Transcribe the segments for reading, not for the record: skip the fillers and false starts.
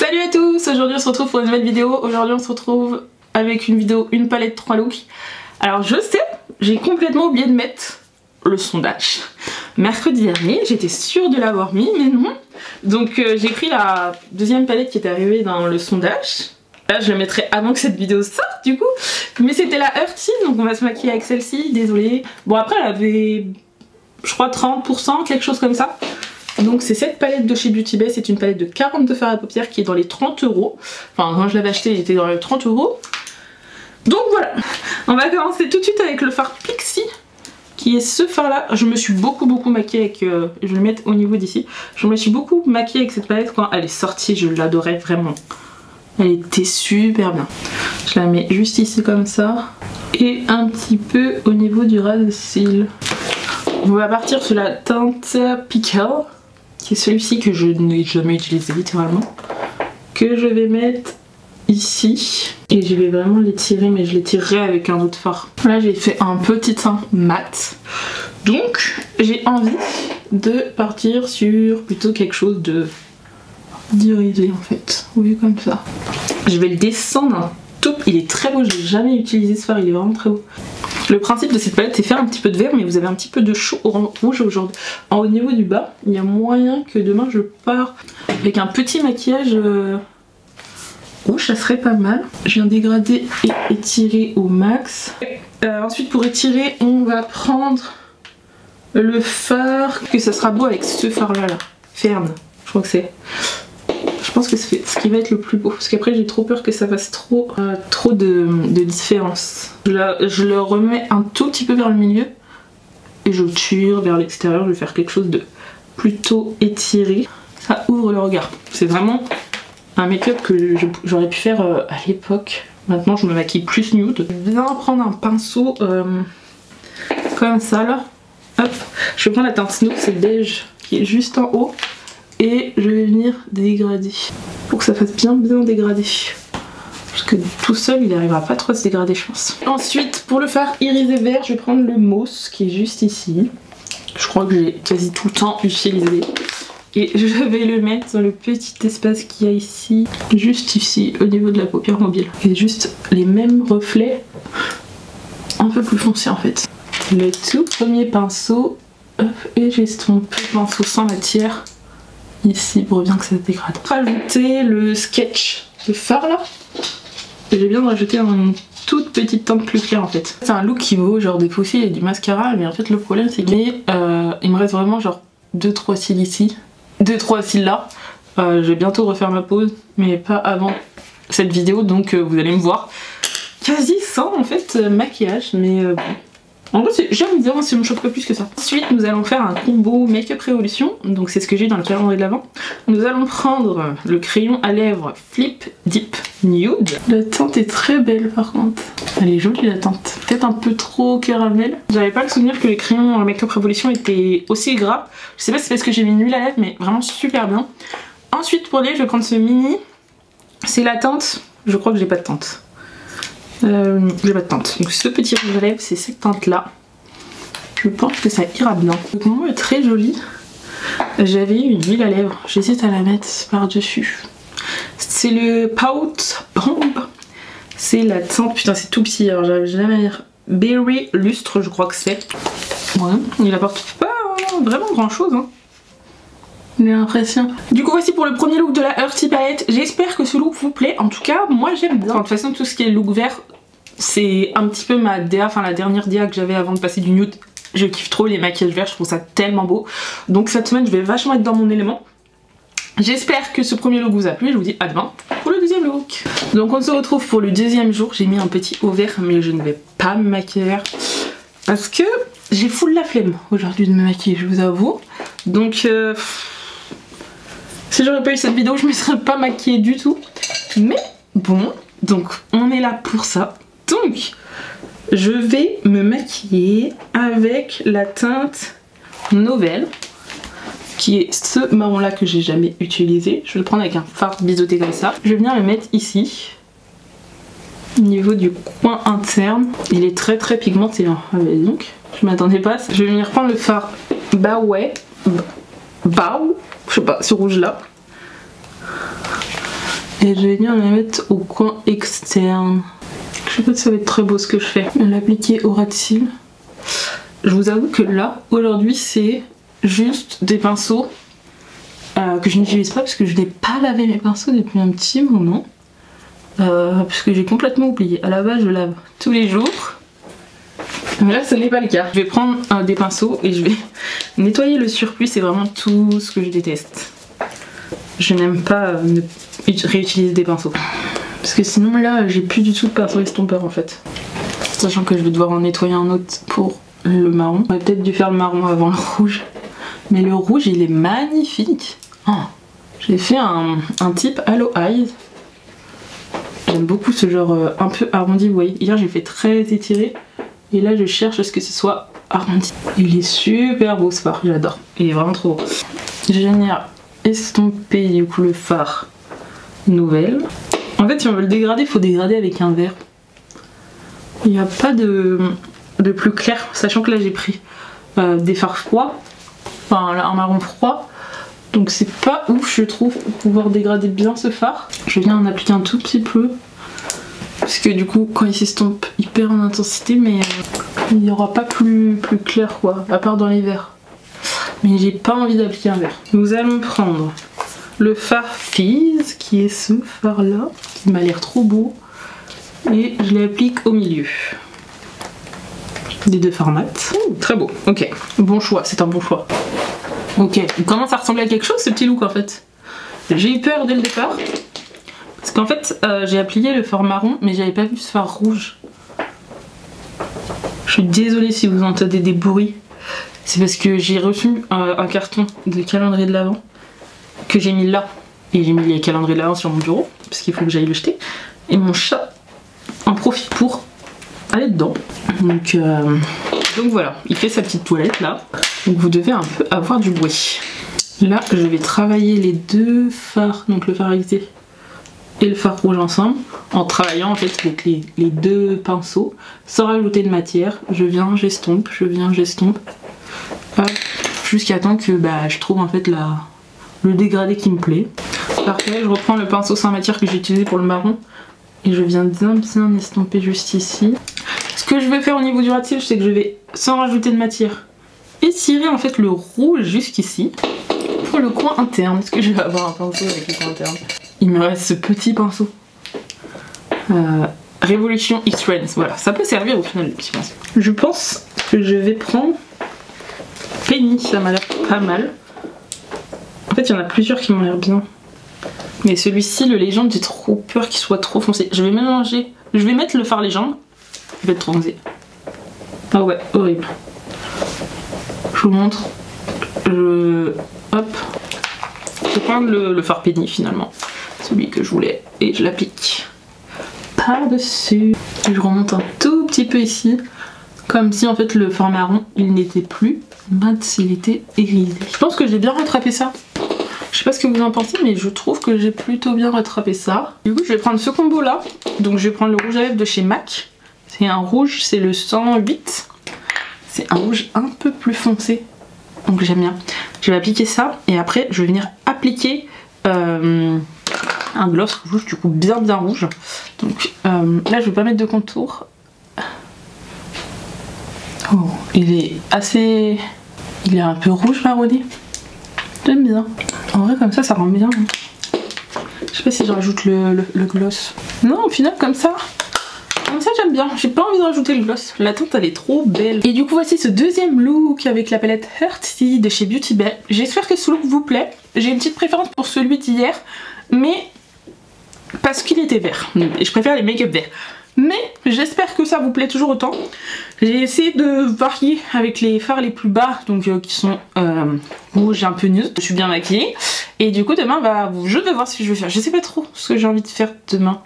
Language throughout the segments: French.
Salut à tous, aujourd'hui on se retrouve pour une nouvelle vidéo. Aujourd'hui on se retrouve avec une vidéo, une palette 3 looks. Alors je sais, j'ai complètement oublié de mettre le sondage. Mercredi dernier, j'étais sûre de l'avoir mis, mais non. Donc j'ai pris la deuxième palette qui était arrivée dans le sondage. Là je la mettrai avant que cette vidéo sorte du coup. Mais c'était la Hearty, donc on va se maquiller avec celle-ci, désolée. Bon après elle avait, je crois 30%, quelque chose comme ça. Donc c'est cette palette de chez Beauty Bay, c'est une palette de 42 fards à paupières qui est dans les 30 €. Enfin quand je l'avais acheté, il était dans les 30 €. Donc voilà, on va commencer tout de suite avec le fard Pixie, qui est ce fard là. Je me suis beaucoup maquillée avec, je vais le mettre au niveau d'ici. Je me suis beaucoup maquillée avec cette palette quand elle est sortie, je l'adorais vraiment. Elle était super bien. Je la mets juste ici comme ça. Et un petit peu au niveau du ras de cils. On va partir sur la teinte Pickle, qui est celui-ci que je n'ai jamais utilisé littéralement. Que je vais mettre ici. Et je vais vraiment l'étirer, mais je l'étirerai avec un autre fard. Là j'ai fait un petit teint mat. Donc j'ai envie de partir sur plutôt quelque chose de d'irisé en fait. Oui, comme ça. Je vais le descendre un tout. Il est très beau, je n'ai jamais utilisé ce fard, il est vraiment très beau. Le principe de cette palette c'est faire un petit peu de vert, mais vous avez un petit peu de rouge aujourd'hui. Au niveau du bas, il y a moyen que demain je pars avec un petit maquillage rouge, ça serait pas mal. Je viens dégrader et étirer au max. Ensuite pour étirer, on va prendre le fard, que ça sera beau avec ce fard là, Fern, je crois que c'est. Je pense que c'est ce qui va être le plus beau, parce qu'après j'ai trop peur que ça fasse trop de différence. Je le remets un tout petit peu vers le milieu et je tire vers l'extérieur. Je vais faire quelque chose de plutôt étiré. Ça ouvre le regard. C'est vraiment un make-up que j'aurais pu faire à l'époque. Maintenant je me maquille plus nude. Je vais bien prendre un pinceau comme ça là. Hop. Je vais prendre la teinte Snow, c'est le beige qui est juste en haut. Et je vais venir dégrader pour que ça fasse bien dégradé. Parce que tout seul il n'arrivera pas trop à se dégrader je pense. Ensuite pour le fard irisé vert, je vais prendre le Mousse qui est juste ici. Je crois que j'ai quasi tout le temps utilisé. Et je vais le mettre dans le petit espace qu'il y a ici. Juste ici au niveau de la paupière mobile. Et juste les mêmes reflets un peu plus foncés en fait. Le tout premier pinceau. Hop, et j'estompe le pinceau sans matière. Ici pour bien que ça se dégrade. Rajouter le sketch de fard là. Et j'ai bien rajouté une toute petite teinte plus claire en fait. C'est un look qui vaut genre des faux cils et du mascara, mais en fait le problème c'est qu'il me reste vraiment genre 2-3 cils ici, 2-3 cils là. Je vais bientôt refaire ma pose, mais pas avant cette vidéo, donc vous allez me voir quasi sans en fait maquillage, mais bon. En vrai j'aime bien, ça me choque pas plus que ça. Ensuite nous allons faire un combo Make-up Révolution, donc c'est ce que j'ai dans le calendrier de l'Avent. Nous allons prendre le crayon à lèvres Flip Dip Nude. La teinte est très belle par contre. Elle est jolie la teinte. Peut-être un peu trop caramel. J'avais pas le souvenir que les crayons Make-up Révolution étaient aussi gras. Je sais pas si c'est parce que j'ai mis une huile à lèvres, mais vraiment super bien. Ensuite pour les, je vais prendre ce mini. C'est la teinte, je crois que j'ai pas de teinte. J'ai pas de teinte. Donc ce petit rouge à lèvres, c'est cette teinte là. Je pense que ça ira bien. Le combo est très joli. J'avais une huile à lèvres. J'hésite à la mettre par dessus. C'est le Pout Bomb. C'est la teinte. Putain c'est tout petit. Alors j'arrive jamais à dire. Berry Lustre je crois que c'est. Ouais. Il apporte pas vraiment grand chose hein. J'ai l'impression. Du coup voici pour le premier look de la Hearty palette. J'espère que ce look vous plaît. En tout cas moi j'aime bien. De toute façon tout ce qui est look vert c'est un petit peu ma DA, enfin la dernière DA que j'avais avant de passer du nude. Je kiffe trop les maquillages verts, je trouve ça tellement beau. Donc cette semaine je vais vachement être dans mon élément. J'espère que ce premier look vous a plu. Je vous dis à demain pour le deuxième look. Donc on se retrouve pour le deuxième jour. J'ai mis un petit haut vert mais je ne vais pas me maquiller vert. Parce que j'ai full la flemme aujourd'hui de me maquiller je vous avoue. Donc si j'aurais pas eu cette vidéo je me serais pas maquillée du tout. Mais bon, donc on est là pour ça. Donc je vais me maquiller avec la teinte Nouvelle, qui est ce marron là que j'ai jamais utilisé. Je vais le prendre avec un fard biseauté comme ça. Je vais venir le mettre ici, au niveau du coin interne. Il est très pigmenté hein. Donc je m'attendais pas à ça. Je vais venir prendre le fard Bow, je sais pas, ce rouge là. Et je vais venir la mettre au coin externe. Je sais pas si ça va être très beau ce que je fais. L'appliquer au ras de cils. Je vous avoue que là, aujourd'hui, c'est juste des pinceaux que je n'utilise pas parce que je n'ai pas lavé mes pinceaux depuis un petit moment. Parce que j'ai complètement oublié. À la base, je lave tous les jours. Mais là, ce n'est pas le cas. Je vais prendre des pinceaux et je vais nettoyer le surplus. C'est vraiment tout ce que je déteste. Je n'aime pas réutiliser des pinceaux. Parce que sinon, là, j'ai plus du tout de pinceau estompeur en fait. Sachant que je vais devoir en nettoyer un autre pour le marron. J'aurais peut-être dû faire le marron avant le rouge. Mais le rouge, il est magnifique. Oh, j'ai fait un type Halo Eyes. J'aime beaucoup ce genre un peu arrondi. Vous voyez, hier j'ai fait très étiré. Et là je cherche à ce que ce soit arrondi. Il est super beau ce fard, j'adore. Il est vraiment trop beau. Je vais venir estomper du coup le fard nouvelle. En fait si on veut le dégrader, il faut dégrader avec un vert. Il n'y a pas de plus clair. Sachant que là j'ai pris des fards froids. Enfin un marron froid. Donc c'est pas ouf je trouve pour pouvoir dégrader bien ce fard. Je viens en appliquer un tout petit peu. Parce que du coup quand il s'estompe il perd en intensité mais il n'y aura pas plus clair quoi, à part dans les verts. Mais j'ai pas envie d'appliquer un vert. Nous allons prendre le fard Fizz qui est ce fard là, qui m'a l'air trop beau. Et je l'applique au milieu. Des deux fards mat. Très beau, ok. Bon choix, c'est un bon choix. Ok, il commence à ressembler à quelque chose ce petit look en fait. J'ai eu peur dès le départ. Parce qu'en fait, j'ai appliqué le fard marron, mais j'avais pas vu ce fard rouge. Je suis désolée si vous entendez des bruits. C'est parce que j'ai reçu un carton de calendrier de l'Avent que j'ai mis là. Et j'ai mis les calendriers de l'Avent sur mon bureau, parce qu'il faut que j'aille le jeter. Et mon chat en profite pour aller dedans. Donc voilà, il fait sa petite toilette là. Donc vous devez un peu avoir du bruit. Là, je vais travailler les deux fards, donc le fard aiguisé et le fard rouge ensemble, en travaillant en fait avec les deux pinceaux, sans rajouter de matière. Je viens, j'estompe, je viens, j'estompe, jusqu'à temps que je trouve en fait le dégradé qui me plaît. Parfait, je reprends le pinceau sans matière que j'ai utilisé pour le marron et je viens bien estomper juste ici. Ce que je vais faire au niveau du ras de cils, c'est que je vais, sans rajouter de matière, étirer en fait le rouge jusqu'ici pour le coin interne. Est-ce que je vais avoir un pinceau avec le coin interne? Il me reste ce petit pinceau. Révolution X-Trends. Voilà, ça peut servir au final le petit pinceau. Je pense que je vais prendre Penny, ça m'a l'air pas mal. En fait, il y en a plusieurs qui m'ont l'air bien. Mais celui-ci, le légende, j'ai trop peur qu'il soit trop foncé. Je vais mélanger. Je vais mettre le fard légende. Il va être trop foncé. Ah ouais, horrible. Je vous montre. Hop. Je vais prendre le fard Penny finalement. Celui que je voulais. Et je l'applique par-dessus. Je remonte un tout petit peu ici. Comme si en fait le fard marron, il n'était plus mat, s'il était grisé. Je pense que j'ai bien rattrapé ça. Je sais pas ce que vous en pensez, mais je trouve que j'ai plutôt bien rattrapé ça. Du coup, je vais prendre ce combo là. Donc je vais prendre le rouge à lèvres de chez MAC. C'est un rouge, c'est le 108. C'est un rouge un peu plus foncé. Donc j'aime bien. Je vais appliquer ça et après je vais venir appliquer un gloss rouge, du coup bien rouge. Donc là je vais pas mettre de contour. Oh, il est assez... Il est un peu rouge marronné. J'aime bien. En vrai comme ça rend bien. Je sais pas si je rajoute le gloss. Non, au final comme ça j'aime bien. J'ai pas envie de rajouter le gloss. La teinte elle est trop belle. Et du coup voici ce deuxième look avec la palette Hearty de chez Beauty Bay. J'espère que ce look vous plaît. J'ai une petite préférence pour celui d'hier, mais parce qu'il était vert. Et je préfère les make-up verts. Mais j'espère que ça vous plaît toujours autant. J'ai essayé de varier avec les fards les plus bas, donc qui sont rouges un peu nude. Je suis bien maquillée. Et du coup demain, je vais voir ce que je vais faire. Je sais pas trop ce que j'ai envie de faire demain.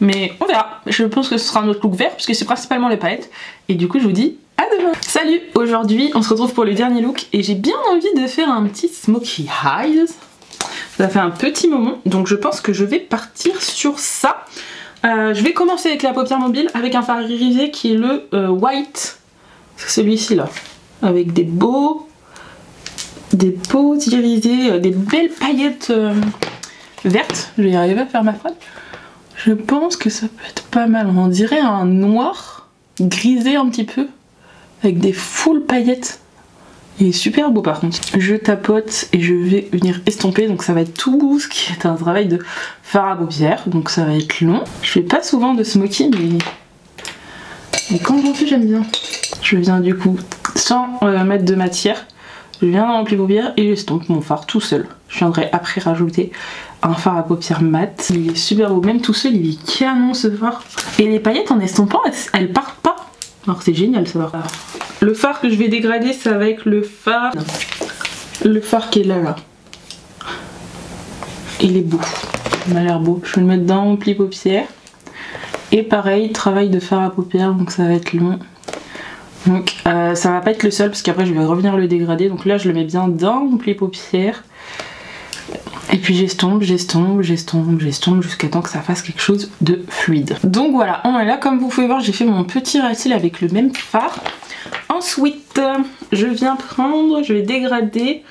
Mais on verra. Je pense que ce sera un autre look vert, puisque c'est principalement les palettes. Et du coup je vous dis à demain. Salut. Aujourd'hui on se retrouve pour le dernier look. Et j'ai bien envie de faire un petit smokey eyes. Ça fait un petit moment. Donc je pense que je vais partir sur ça. Je vais commencer avec la paupière mobile avec un fard irisé qui est le White. C'est celui-ci là. Avec des beaux irisés, des belles paillettes verte. Je vais y arriver à faire ma phrase. Je pense que ça peut être pas mal. On dirait un noir grisé un petit peu avec des full paillettes. Il est super beau par contre. Je tapote et je vais venir estomper, donc ça va être tout ce qui est un travail de fard à paupières, donc ça va être long. Je fais pas souvent de smoky, mais quand j'en fais j'aime bien. Je viens du coup, sans mettre de matière, je viens dans mon pli paupières et j'estompe mon fard tout seul. Je viendrai après rajouter un fard à paupières mat. Il est super beau, même tout seul il est canon ce fard. Et les paillettes en estompant, elles partent pas. Alors c'est génial ça va. Le fard que je vais dégrader, c'est avec le fard qui est là. Il est beau, il m'a l'air beau. Je vais le mettre dans mon pli paupières. Et pareil, travail de fard à paupières, donc ça va être long. Donc ça va pas être le seul parce qu'après je vais revenir le dégrader. Donc là je le mets bien dans mon pli paupières. Et puis j'estompe jusqu'à temps que ça fasse quelque chose de fluide. Donc voilà, on est là. Comme vous pouvez voir, j'ai fait mon petit ras cils avec le même fard. Ensuite, je vais dégrader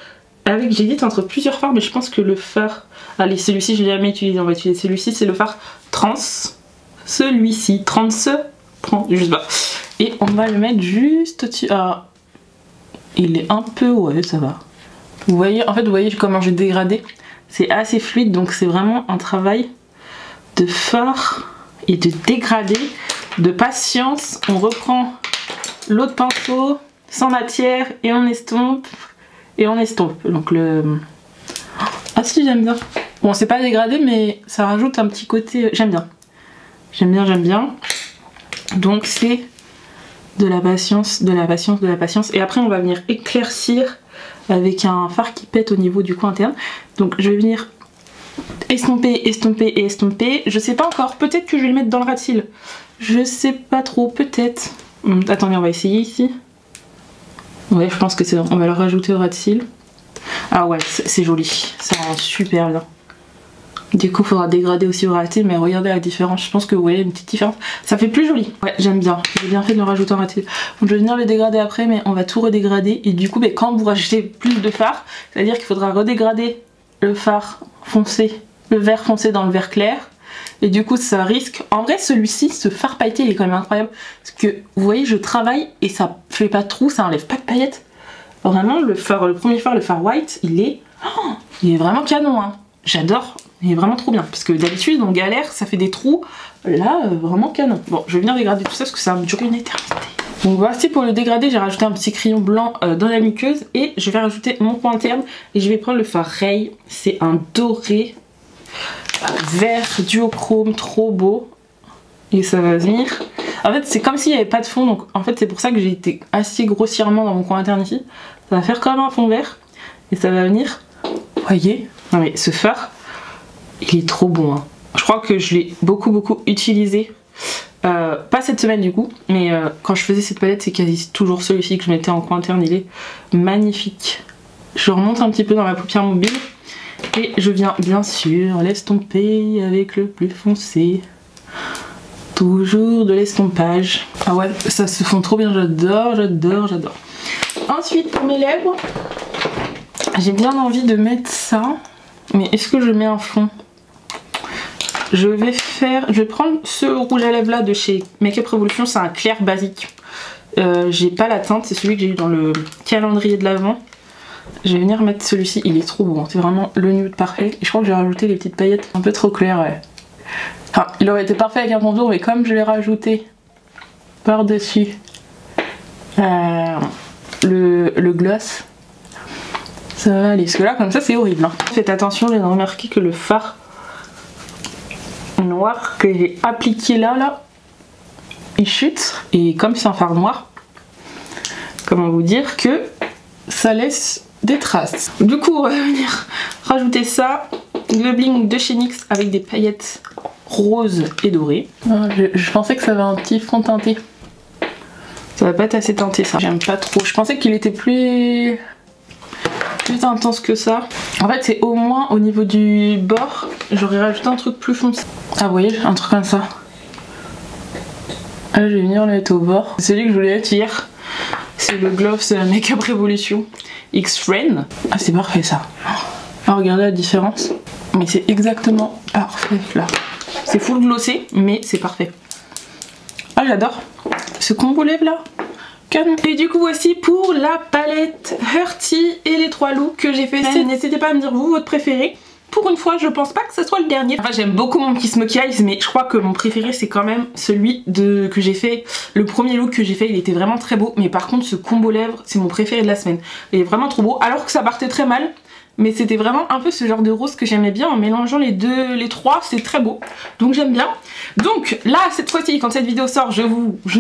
avec, j'hésite entre plusieurs fards, mais je pense que le fard, allez celui-ci je l'ai jamais utilisé, on va utiliser celui-ci, c'est le fard Trans. Celui-ci, je sais pas. Et on va le mettre juste au-dessus. Ah, il est un peu, ouais ça va. Vous voyez, en fait vous voyez comment j'ai dégradé. C'est assez fluide, donc c'est vraiment un travail de fard et de dégradé, de patience. On reprend l'autre pinceau sans matière et on estompe et on estompe. Donc le... Ah si, j'aime bien. Bon, c'est pas dégradé mais ça rajoute un petit côté... J'aime bien. J'aime bien. Donc c'est de la patience, de la patience, de la patience. Et après on va venir éclaircir avec un fard qui pète au niveau du coin interne. Donc je vais venir estomper, estomper et estomper. Je sais pas encore, peut-être que je vais le mettre dans le ras de cils. Je sais pas trop, peut-être. Attendez, on va essayer ici. Ouais, je pense que c'est bon. On va le rajouter au ras de cils. Ah ouais, c'est joli. Ça rend super bien. Du coup, il faudra dégrader aussi au ras de cils, mais regardez la différence. Je pense que vous voyez une petite différence. Ça fait plus joli. Ouais, j'aime bien. J'ai bien fait de le rajouter au ras de cils. Donc, je vais venir le dégrader après, mais on va tout redégrader. Et du coup, quand vous rajoutez plus de fard, c'est-à-dire qu'il faudra redégrader le fard foncé, le vert foncé dans le vert clair. Et du coup, ça risque... En vrai, celui-ci, ce fard pailleté, il est quand même incroyable. Parce que, vous voyez, je travaille et ça fait pas de trou, ça enlève pas de paillettes. Vraiment, le premier fard, le fard white, il est vraiment canon, hein. J'adore. Il est vraiment trop bien, parce que d'habitude on galère, ça fait des trous, là vraiment canon. Bon, je vais venir dégrader tout ça parce que ça va me durer une éternité. Donc voici pour le dégrader, j'ai rajouté un petit crayon blanc dans la muqueuse et je vais rajouter mon coin interne et je vais prendre le fard Ray. C'est un doré vert duochrome, trop beau. Et ça va venir... En fait c'est comme s'il n'y avait pas de fond, donc en fait c'est pour ça que j'ai été assez grossièrement dans mon coin interne ici. Ça va faire comme un fond vert et ça va venir... Vous voyez? Non mais ce fard... Il est trop bon, hein. Je crois que je l'ai beaucoup utilisé. Pas cette semaine du coup, mais quand je faisais cette palette, c'est quasi toujours celui-ci que je mettais en coin interne. Il est magnifique. Je remonte un petit peu dans la paupière mobile et je viens bien sûr l'estomper avec le plus foncé. Toujours de l'estompage. Ah ouais, ça se fond trop bien, j'adore. Ensuite pour mes lèvres, j'ai bien envie de mettre ça. Mais est-ce que je mets un fond? Je vais prendre ce rouge à lèvres là de chez Make Up Revolution, c'est un clair basique. J'ai pas la teinte, c'est celui que j'ai eu dans le calendrier de l'Avent. Je vais venir mettre celui-ci, il est trop beau, hein. C'est vraiment le nude parfait. Et je crois que j'ai rajouté les petites paillettes un peu trop claires, ouais. Enfin, il aurait été parfait avec un contour, mais comme je l'ai rajouté par-dessus le gloss, ça va aller. Parce que là, comme ça, c'est horrible, hein. Faites attention, j'ai remarqué que le fard noir que j'ai appliqué là, il chute. Et comme c'est un fard noir, comment vous dire que ça laisse des traces. Du coup, on va venir rajouter ça. Le bling de chez NYX avec des paillettes roses et dorées. Je pensais que ça avait un petit fond teinté. Ça va pas être assez teinté, ça. J'aime pas trop. Je pensais qu'il était plus intense que ça. En fait c'est au moins au niveau du bord, j'aurais rajouté un truc plus foncé. Ah vous voyez, un truc comme ça. Là je vais venir le mettre au bord. C'est celui que je voulais mettre hier. C'est le Gloss Make Up Revolution X-Friend. Ah c'est parfait ça. Ah regardez la différence. Mais c'est exactement parfait là. C'est full glossé, mais c'est parfait. Ah, j'adore ce combo lèvres là. Canon. Et du coup voici pour la palette Hearty et les 3 looks que j'ai fait. N'hésitez pas à me dire vous votre préféré. Pour une fois je pense pas que ce soit le dernier. Enfin j'aime beaucoup mon petit smokey eyes, mais je crois que mon préféré c'est quand même celui que j'ai fait. Le premier look que j'ai fait il était vraiment très beau. Mais par contre ce combo lèvres c'est mon préféré de la semaine. Il est vraiment trop beau alors que ça partait très mal. Mais c'était vraiment un peu ce genre de rose que j'aimais bien en mélangeant les trois, c'est très beau. Donc j'aime bien. Donc là, cette fois-ci, quand cette vidéo sort, je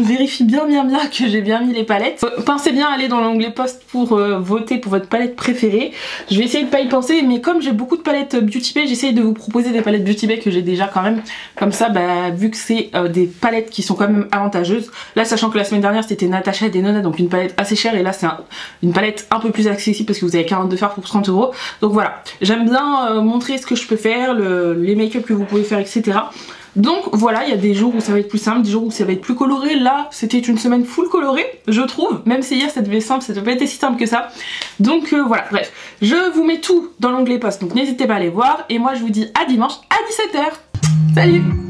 vérifie bien que j'ai bien mis les palettes. Pensez bien à aller dans l'onglet post pour voter pour votre palette préférée. Je vais essayer de pas y penser, mais comme j'ai beaucoup de palettes Beauty Bay, j'essaye de vous proposer des palettes Beauty Bay que j'ai déjà quand même. Comme ça, bah, vu que c'est des palettes qui sont quand même avantageuses. Là, sachant que la semaine dernière, c'était Natasha Denona, donc une palette assez chère. Et là, c'est une palette un peu plus accessible parce que vous avez 42 fards pour 30 €. Donc voilà, j'aime bien montrer ce que je peux faire, les make-up que vous pouvez faire, etc. Donc voilà, il y a des jours où ça va être plus simple, des jours où ça va être plus coloré. Là, c'était une semaine full colorée, je trouve. Même si hier, ça devait être simple, ça devait pas être si simple que ça. Donc voilà, bref. Je vous mets tout dans l'onglet post, donc n'hésitez pas à aller voir. Et moi, je vous dis à dimanche à 17 h. Salut!